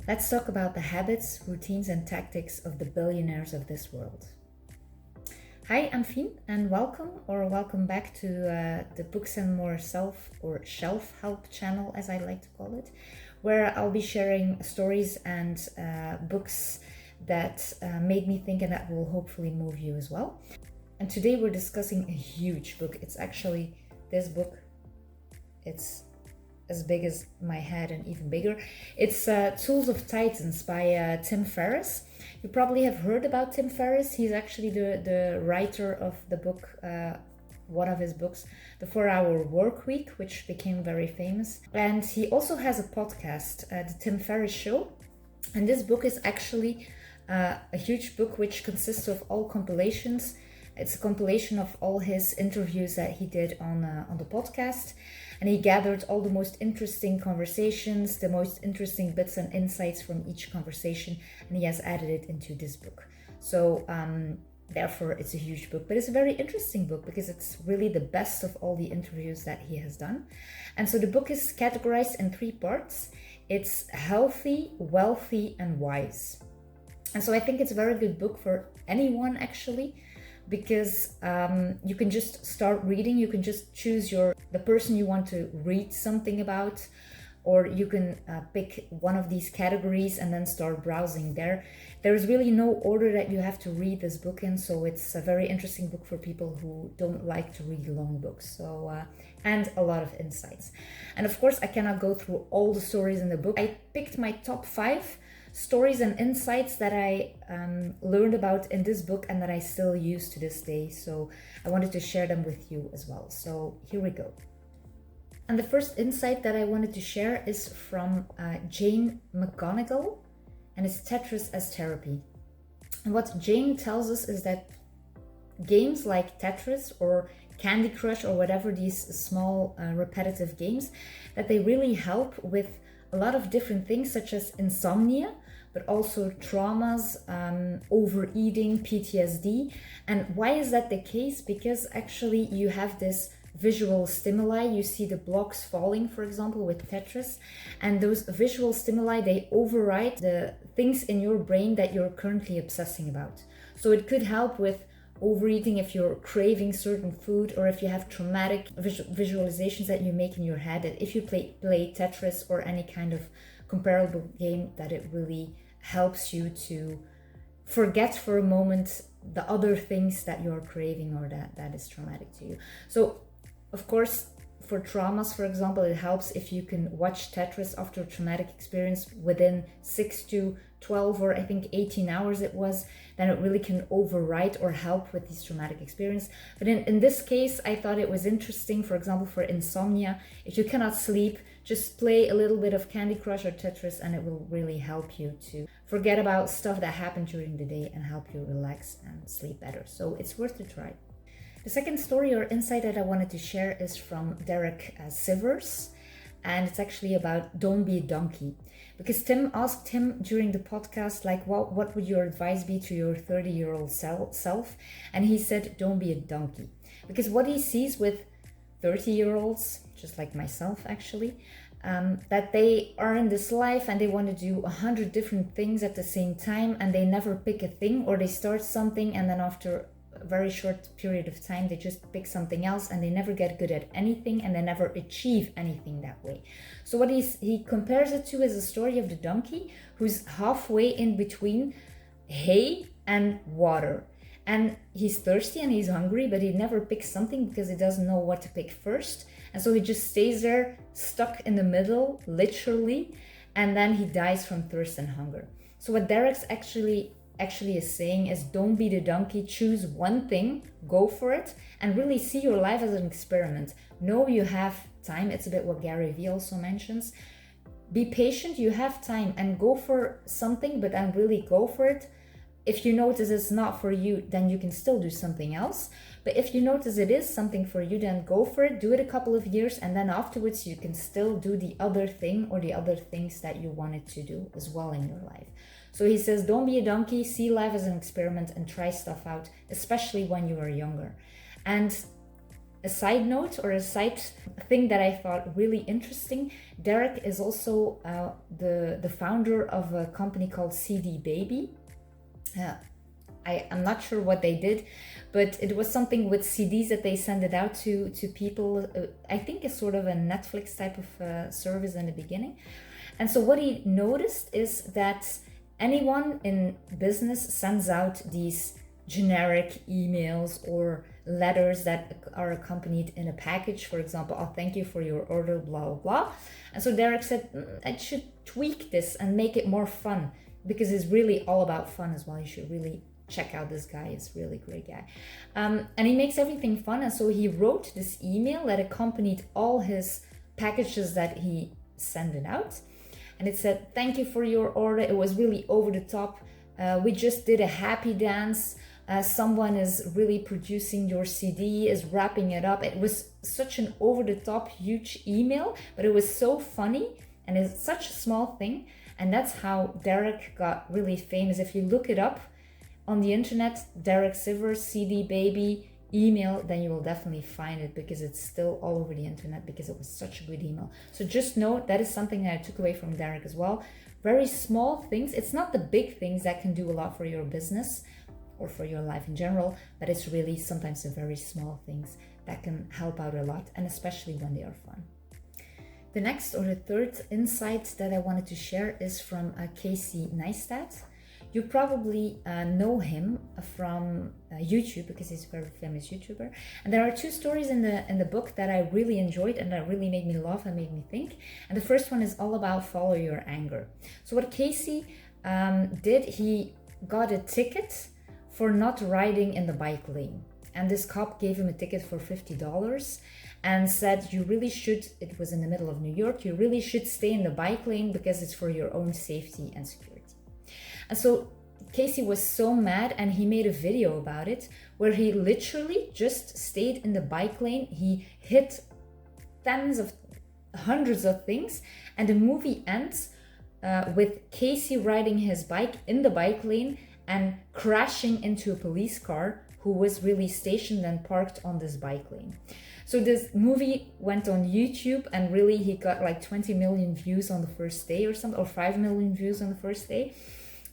Let's talk about the habits, routines, and tactics of the billionaires of this world. Hi, I'm Fien, and welcome back to the Boox And More self or shelf help channel, as I like to call it, where I'll be sharing stories and books that made me think and that will hopefully move you as well. And today we're discussing a huge book. It's actually this book. It's as big as my head and even bigger. It's Tools of Titans by Tim Ferriss. You probably have heard about Tim Ferriss. He's actually the writer of the book, one of his books, The 4-Hour Work Week, which became very famous. And he also has a podcast, the Tim Ferriss Show. And this book is actually a huge book which consists of all compilations. It's a compilation of all his interviews that he did on the podcast. And he gathered all the most interesting conversations, the most interesting bits and insights from each conversation, and he has added it into this book. So therefore, it's a huge book, but it's a very interesting book because it's really the best of all the interviews that he has done. And so the book is categorized in 3 parts. It's healthy, wealthy, and wise. And so I think it's a very good book for anyone, actually, because you can just start reading. You can just choose the person you want to read something about, or you can pick one of these categories and then start browsing there. There is really no order that you have to read this book in, so it's a very interesting book for people who don't like to read long books. So and a lot of insights. And of course, I cannot go through all the stories in the book. I picked my top 5 stories and insights that I learned about in this book and that I still use to this day. So I wanted to share them with you as well. So here we go. And the first insight that I wanted to share is from Jane McGonigal, and it's Tetris as therapy. And what Jane tells us is that games like Tetris or Candy Crush or whatever, these small repetitive games, that they really help with a lot of different things such as insomnia, but also traumas, overeating, PTSD. And why is that the case? Because actually you have this visual stimuli. You see the blocks falling, for example, with Tetris, and those visual stimuli, they override the things in your brain that you're currently obsessing about. So it could help with overeating if you're craving certain food, or if you have traumatic visualizations that you make in your head, that if you play Tetris or any kind of comparable game, that it really helps you to forget for a moment the other things that you're craving or that is traumatic to you. So of course, for traumas, for example, it helps if you can watch Tetris after a traumatic experience within 6 to 12 or I think 18 hours it was, then it really can override or help with these traumatic experience. But in this case, I thought it was interesting, for example, for insomnia, if you cannot sleep, just play a little bit of Candy Crush or Tetris and it will really help you to forget about stuff that happened during the day and help you relax and sleep better. So it's worth a try. The second story or insight that I wanted to share is from Derek Sivers, and it's actually about don't be a donkey. Because Tim asked him during the podcast, like, what would your advice be to your 30-year-old self? And he said, don't be a donkey. Because what he sees with 30-year-olds, just like myself actually, that they are in this life and they want to do 100 different things at the same time, and they never pick a thing, or they start something and then after a very short period of time they just pick something else and they never get good at anything and they never achieve anything that way. So what he compares it to is the story of the donkey who's halfway in between hay and water, and he's thirsty and he's hungry, but he never picks something because he doesn't know what to pick first, and so he just stays there stuck in the middle, literally, and then he dies from thirst and hunger. So what Derek's actually is saying is, don't be the donkey, choose one thing, go for it, and really see your life as an experiment. Know you have time. It's a bit what Gary Vee also mentions. Be patient, you have time, and go for something, but then really go for it. If you notice it's not for you, then you can still do something else. But if you notice it is something for you, then go for it, do it a couple of years, and then afterwards you can still do the other thing or the other things that you wanted to do as well in your life. So he says, don't be a donkey, see life as an experiment and try stuff out, especially when you are younger. And a side note or a side thing that I thought really interesting, Derek is also the founder of a company called CD Baby. I'm not sure what they did, but it was something with CDs that they send it out to people. I think it's sort of a Netflix type of service in the beginning. And so what he noticed is that anyone in business sends out these generic emails or letters that are accompanied in a package. For example, "Oh, thank you for your order, blah, blah, blah." And so Derek said, I should tweak this and make it more fun, because it's really all about fun as well. You should really check out this guy. He's a really great guy. And he makes everything fun. And so he wrote this email that accompanied all his packages that he sent it out. And it said, "Thank you for your order. It was really over the top. We just did a happy dance. Someone is really producing your CD, is wrapping it up." It was such an over-the-top, huge email, but it was so funny, and it's such a small thing. And that's how Derek got really famous. If you look it up on the internet, Derek Sivers, CD Baby email, then you will definitely find it, because it's still all over the internet, because it was such a good email. So just know that is something that I took away from Derek as well. Very small things. It's not the big things that can do a lot for your business or for your life in general, but it's really sometimes the very small things that can help out a lot, and especially when they are fun. The next, or the third insight that I wanted to share is from Casey Neistat. You probably know him from YouTube, because he's a very famous YouTuber. And there are two stories in the book that I really enjoyed and that really made me laugh and made me think. And the first one is all about follow your anger. So what Casey did, he got a ticket for not riding in the bike lane. And this cop gave him a ticket for $50 and said, you really should, it was in the middle of New York, you really should stay in the bike lane because it's for your own safety and security. And so Casey was so mad, and he made a video about it where he literally just stayed in the bike lane. He hit hundreds of things, and the movie ends with Casey riding his bike in the bike lane and crashing into a police car who was really stationed and parked on this bike lane. So this movie went on YouTube, and really he got like 20 million views on the first day or something, or 5 million views on the first day.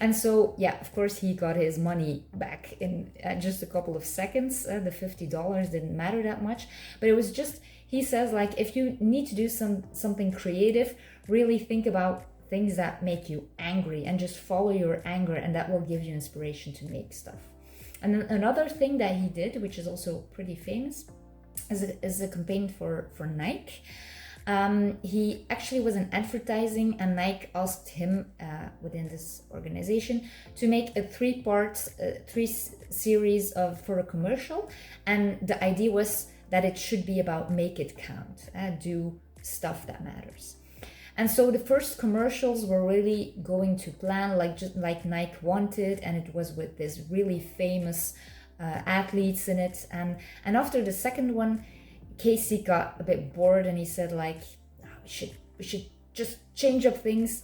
And so, yeah, of course, he got his money back in just a couple of seconds. The $50 didn't matter that much. But it was just, he says, like, if you need to do something creative, really think about things that make you angry and just follow your anger, and that will give you inspiration to make stuff. And then another thing that he did, which is also pretty famous, is a campaign for Nike. He actually was in advertising, and Nike asked him within this organization to make a three series for a commercial. And the idea was that it should be about make it count, do stuff that matters. And so the first commercials were really going to plan, just like Nike wanted, and it was with this really famous athletes in it. And after the second one, Casey got a bit bored, and he said, like, we should just change up things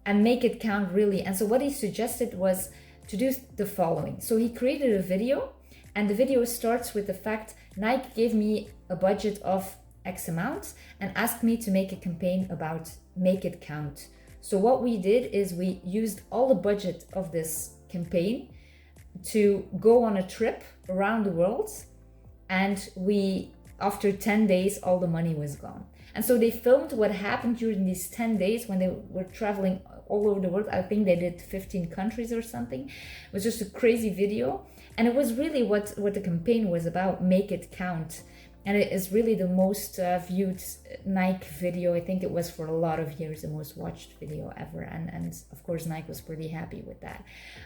and make it count really. And so what he suggested was to do the following. So he created a video, and the video starts with the fact, Nike gave me a budget of X amount and asked me to make a campaign about make it count. So what we did is we used all the budget of this campaign to go on a trip around the world, and after 10 days, all the money was gone. And so they filmed what happened during these 10 days when they were traveling all over the world. I think they did 15 countries or something. It was just a crazy video. And it was really what the campaign was about, make it count. And it is really the most viewed Nike video. I think it was for a lot of years the most watched video ever. And of course, Nike was pretty happy with that.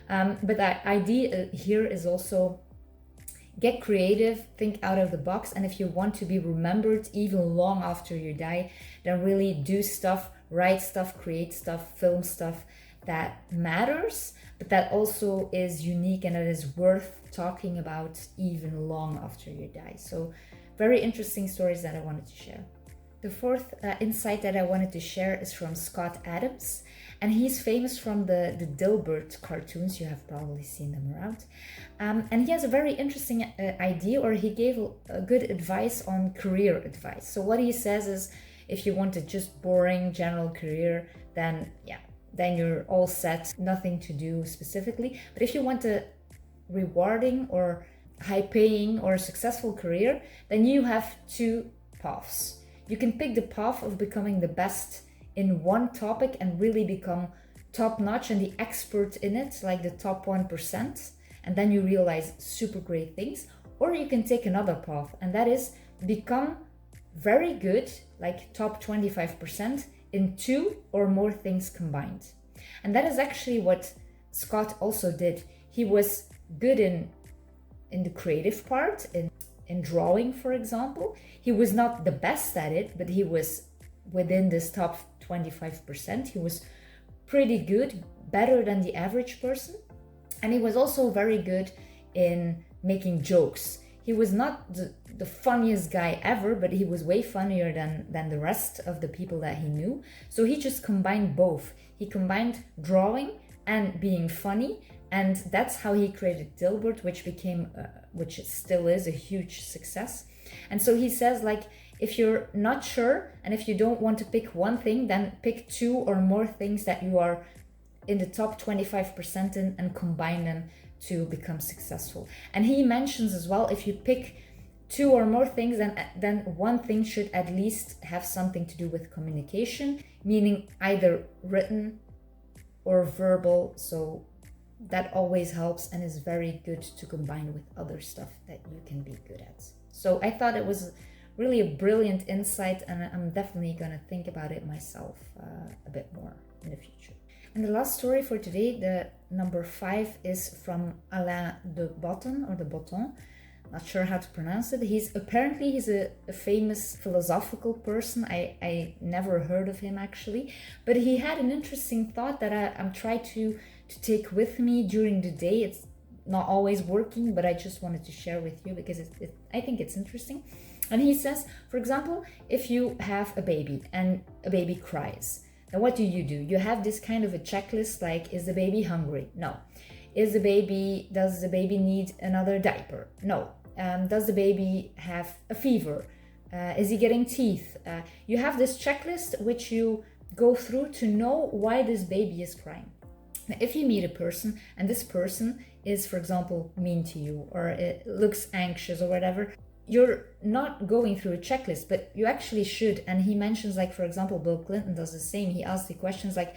But the idea here is also, get creative, think out of the box, and if you want to be remembered even long after you die, then really do stuff, write stuff, create stuff, film stuff that matters, but that also is unique and that is worth talking about even long after you die. So very interesting stories that I wanted to share. The fourth insight that I wanted to share is from Scott Adams, And he's famous from the Dilbert cartoons. You have probably seen them around. And he has a very interesting idea, or he gave a good advice on career advice. So what he says is, if you want a just boring general career, then you're all set, nothing to do specifically. But if you want a rewarding or high-paying or successful career, then you have two paths. You can pick the path of becoming the best in one topic and really become top-notch and the expert in it, like the top 1%, and then you realize super great things. Or you can take another path, and that is become very good, like top 25%, in two or more things combined. And that is actually what Scott also did. He was good in the creative part, in drawing, for example. He was not the best at it, but he was within this top 25%. He was pretty good, better than the average person. And he was also very good in making jokes. He was not the funniest guy ever, but he was way funnier than the rest of the people that he knew. So he just combined both. He combined drawing and being funny, and that's how he created Dilbert, which still is a huge success. And so he says, like, if you're not sure and if you don't want to pick one thing, then pick two or more things that you are in the top 25% in and combine them to become successful. And he mentions as well, if you pick two or more things, then one thing should at least have something to do with communication, meaning either written or verbal. So that always helps and is very good to combine with other stuff that you can be good at. So I thought it was really a brilliant insight, and I'm definitely going to think about it myself a bit more in the future. And the last story for today, the number 5, is from Alain de Botton, or de Botton. Not sure how to pronounce it. He's a famous philosophical person. I never heard of him actually, but he had an interesting thought that I'm trying to take with me during the day. It's not always working, but I just wanted to share with you because I think it's interesting. And he says, for example, if you have a baby and a baby cries, then what do? You have this kind of a checklist, like, is the baby hungry? No. Does the baby need another diaper? No. Does the baby have a fever? Is he getting teeth? You have this checklist which you go through to know why this baby is crying. Now, if you meet a person and this person is, for example, mean to you, or it looks anxious or whatever, you're not going through a checklist, but you actually should. And he mentions, like, for example, Bill Clinton does the same. He asks the questions like,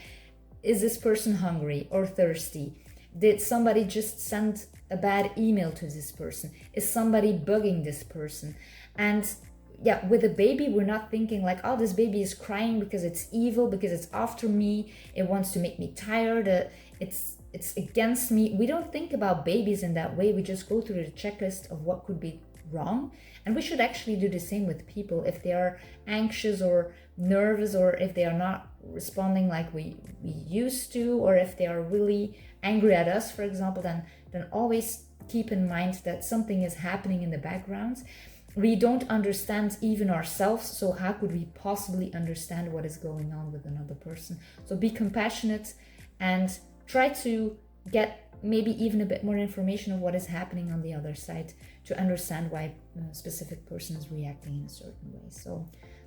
is this person hungry or thirsty? Did somebody just send a bad email to this person? Is somebody bugging this person? And yeah, with a baby, we're not thinking like, oh, this baby is crying because it's evil, because it's after me, it wants to make me tired, it's against me. We don't think about babies in that way. We just go through the checklist of what could be wrong. And we should actually do the same with people. If they are anxious or nervous, or if they are not responding like we used to, or if they are really angry at us, for example, then always keep in mind that something is happening in the background. We don't understand even ourselves, so how could we possibly understand what is going on with another person? So be compassionate and try to get maybe even a bit more information of what is happening on the other side to understand why a specific person is reacting in a certain way.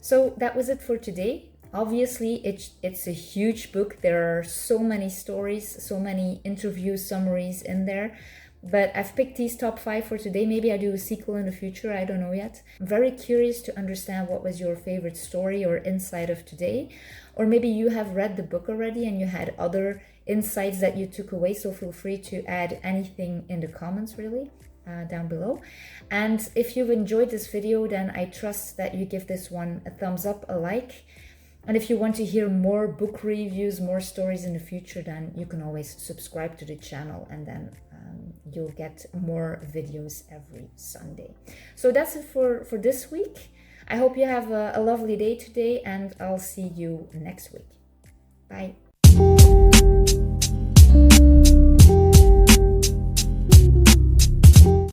So that was it for today. Obviously, it's a huge book. There are so many stories, so many interview summaries in there. But I've picked these top 5 for today. Maybe I do a sequel in the future. I don't know yet. I'm very curious to understand what was your favorite story or insight of today. Or maybe you have read the book already and you had other insights that you took away. So feel free to add anything in the comments, really, down below. And if you've enjoyed this video, then I trust that you give this one a thumbs up, a like. And if you want to hear more book reviews, more stories in the future, then you can always subscribe to the channel, and then you'll get more videos every Sunday. So that's it for this week. I hope you have a lovely day today, and I'll see you next week. Bye.